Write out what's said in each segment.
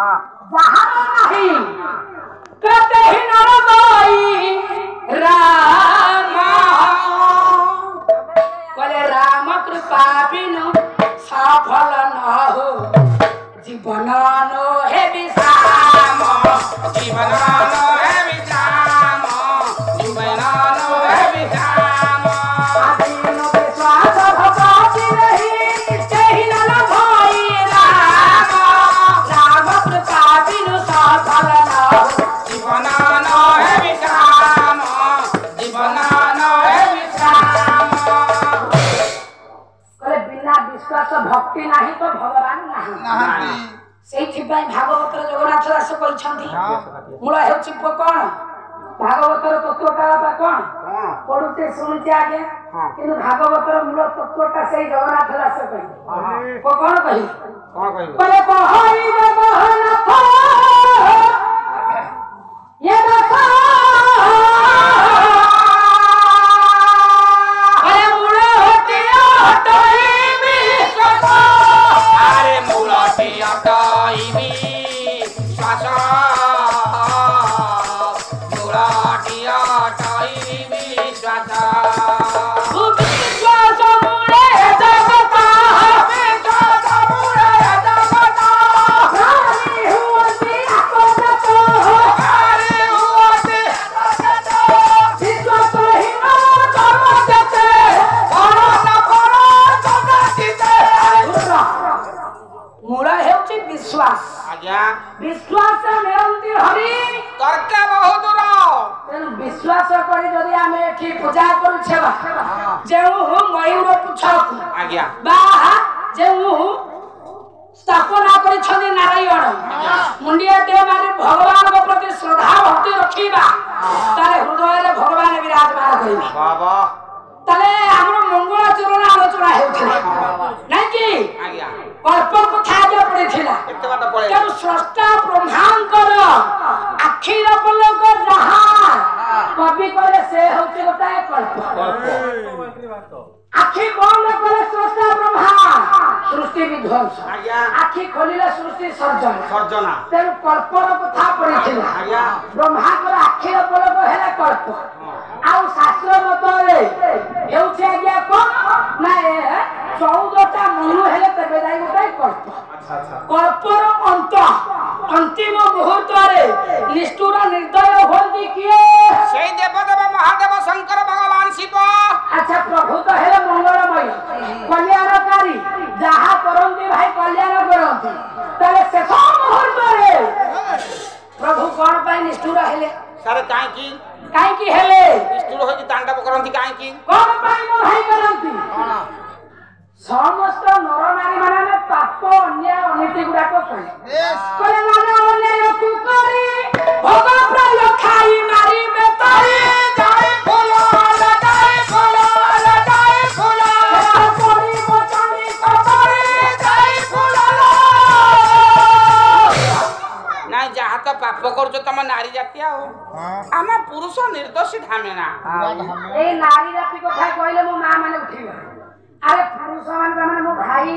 नहीं कहते ही नरदई राम बोले राम कृपा बिनु सफल न हो जीवन नो हे विश्राम जीवन नो हे विश्राम जीवन नो हे विश्राम आदि नो विश्वास भगवती नहीं कहीं न भई राम राम कृपा बिनु सफल न हो जीवन नो हे विश्राम जीवन नो हे विश्राम करे बिना विश्वास भक्ति नहीं तो भगवान नहीं ସେଇଥିପାଇଁ ଭାଗବତର ଜଗନ୍ନାଥ ଦାସ କହିଛନ୍ତି ମୂଳ ହେଉଛି କଣ ଭାଗବତର ତତ୍ତ୍ୱଟା ବା କଣ ପଢୁଛେ ଶୁଣୁଛେ ଆଜ୍ଞା କିନ୍ତୁ ଭାଗବତର ମୂଳ ତତ୍ତ୍ୱଟା ସେଇ ଜଗନ୍ନାଥ ଦାସ କହିଲେ କଣ କହିଲେ କହିଲେ କହଇ ଜଗନ୍ନାଥ ୟେ ଦାସ ଆରେ ମୂଳ ହଟିଆ ହଟାଇବି ଆରେ ମୂଳ ହଟିଆ विश्वास निरंती हरि तर्क बहुत तेणु विश्वास करी जदि आमे एठी पूजा करूछेबा जेउ मयूर पुछ आज्ञा बा जेउ स्थापना करी छनि नारायण मुंडिया देव माने भगवान को प्रति श्रद्धा भक्ति रखिबा तारे हृदय रे भगवान विराजमान करिबे बाबा ताले हमरो मंगल चरण आलोचना हेउथिला नै कि आज्ञा कल्प कथा जे पड़िथिला एते बात पळे केनु स्रष्टा ब्रह्मांकर आखिर पलक जहा कवि करे से होचे गोटाए कल्प आखि बंद करे स्रष्टा ब्रह्मा सृष्टि विध्वंस आखि खोलिले सृष्टि सर्जना तेनु कल्पर कथा पड़िथिला ब्रह्मांकर आखिर पलक हेला कल्प आउ शास्त्र मतरे हेउचे आज्ञा कोन ना 14टा मनु हेले तबे जाई गोटाए कल्प कल्पर अंत अंतिम मुहूर्त रे निष्ठुर निर्दय होंदी किए सेई देवदेव महादेव शंकर भगवान शिव अच्छा प्रभु तो हेले मंगलमय कल्याणकारी जहा करंती भाई कल्याण करंती तले शेष मुहूर्त रे प्रभु कोन पाई निष्ठुर हेले सारे काई की हेले निष्ठुर हो कि तांडव करंती काई की कोन पाई मो भाई करंती समस्त नर नारी माने पाप अन्याय अनीति गुडा को करे माने अन्याय तू करी भोग प्राय खाई मारी बेताई जाई फूल लगाई फूल कोरी मोचानी कतरी जाई फूल नाही जहा तो पाप करजो तम नारी जाति आ हम पुरुष निर्दोषी धामेना ए नारी जाति कथा कहले मो मां माने उठिबा अरे पुरुष माने मो भाई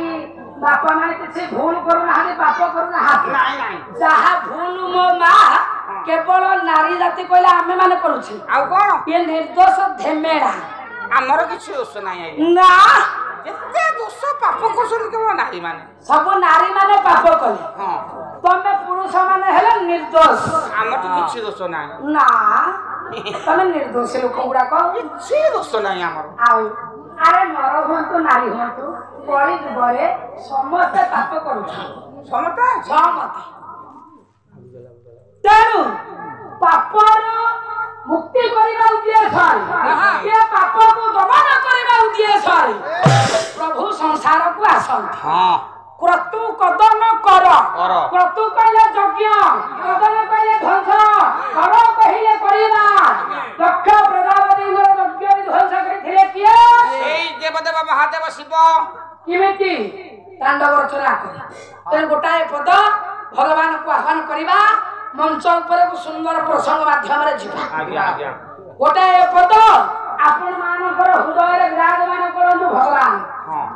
बापा माने किसी भूल करू ना पाप करू ना नहीं जहा भूल मो मां केवल नारी जाति कहले आमे माने करूछी आ कोन ये निर्दोष धेमेड़ा हमर किछि दोष नाही ना एते दोष पाप करछन केवल नारी माने सब नारी माने पाप कले हां तमे पुरुष माने हेले निर्दोष हमर तो किछि दोष नाही ना तमे निर्दोष लोक गुडा को किछि दोष नाही हमर आउ अरे नर हुंतु नारी हुंतु कଳି जुगरे समस्त पाप करूछ समस्त तेणु पापर मुक्ति करिबा उद्देश्य ये पाप को दमन करिबा उद्देश्य प्रभु संसार को आसन हां क्रतु कदन कर क्रतु कहले यज्ञ कदन कहले ध्वंस कर कहिले करिबा दक्ष प्रजापति गुरु यज्ञ ध्वंस करिथिले किए एई देवदेव महादेव शिव किमिति तांडव रचना करी तेन गोटाए पद भगवान को आह्वान करिबा मंच ऊपर को सुंदर प्रसंग माध्यम रे जिबा आज्ञा गोटाए पद आपण मानकर हृदय रे विराजमान करंतु भगवान हां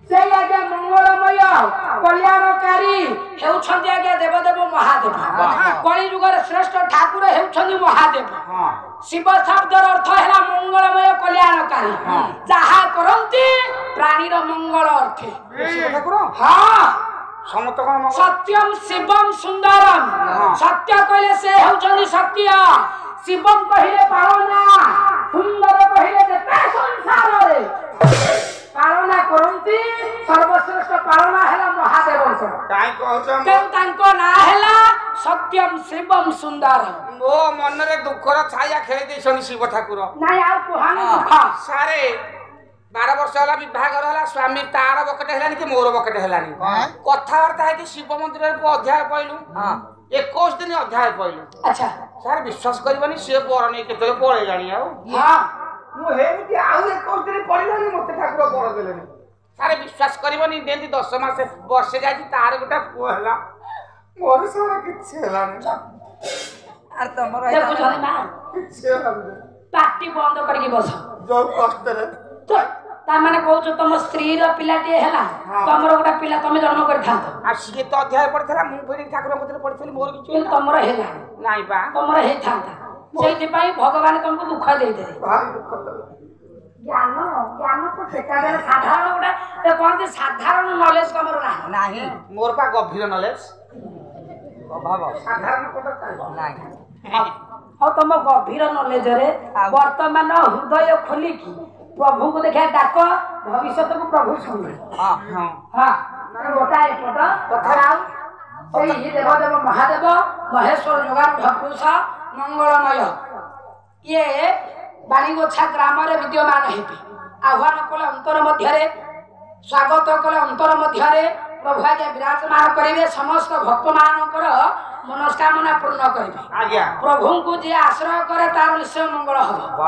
से आज्ञा मंगलमय कल्याणकारी हेउछन्ति आज्ञा देवदेव महादेव कली युगर श्रेष्ठ ठाकुर हेउछन्ति महादेव शिव शब्दर अर्थ है मंगलमय कल्याणकारी जहा करंती प्राणीर मंगल अर्थे हाँ सत्यम शिवम सुंदरम सत्य कहले से हेउछन्ति सत्य शिवम कहिले पालना सुंदर कहिले जेते संसार रे पालना करंती सर्वश्रेष्ठ पालना है महादेव काई कहछम तांको ना हैला सत्यम शिवम सुंदर मो मन रे दुखर छाया खेली देछनी शिव ठाकुर नाही आ कुहानी दुख सारे 12 वर्ष होला विवाह करला स्वामी तार बकटे हेलानी कि मोर बकटे हेलानी कथावार्ता है कि शिव मंदिर रे अध्याय पइलु 21 दिन अध्याय पइलु अच्छा सारे विश्वास करबनी से पर नै केते पळे जानी आ हां मु हेमति आउ 21 दिन पड़िलानी मते ठाकुर पर देलेनी सारे विश्वास करबनी देंती 10 मास वर्ष जाई तार गोटा पुआ हला मोर सारा किछ हलानी आर तमरो देखो जनी ना किछ हलानी पार्टी बंद करके बस जो कष्ट रे तो ता माने कहू जो तुम स्त्री रो पिलाटी हैला तमरो गोटा पिला तमे जन्म कर थांत आ सिए तो अध्याय पड़थला मु फेरी ठाकुर मते पड़थली मोर किछ किन तमरो हैला नाही बा तमरो हे थांता सेति पई भगवान तुमको दुख दे दे भारी दुख ज्ञान ज्ञान तो सेटा बेले साधारण गोटा ए कोनते साधारण नॉलेज तमरो नाही मोर पा गभीर नॉलेज अभाव साधारण कोटा नाही और तुम गभीर नॉलेज रे वर्तमान हृदय खोली की प्रभु को देखा डाक भविष्य को प्रभु सुन हां हां गोटा एपट कथाराउ सेही देवदेव महादेव महेश्वर जोगान भपुष मंगलमय ये बाणीगोछा ग्राम रे विद्यमान हेबे आह्वान कले अंतर मध्य रे स्वागत कले अंतर मध्य रे प्रभु आगे विराजमान करिवे समस्त भक्त मानकर मनस्कामना पूर्ण करिवे आज्ञा प्रभु को जे आश्रय करे तार निश्चय मंगल हबो।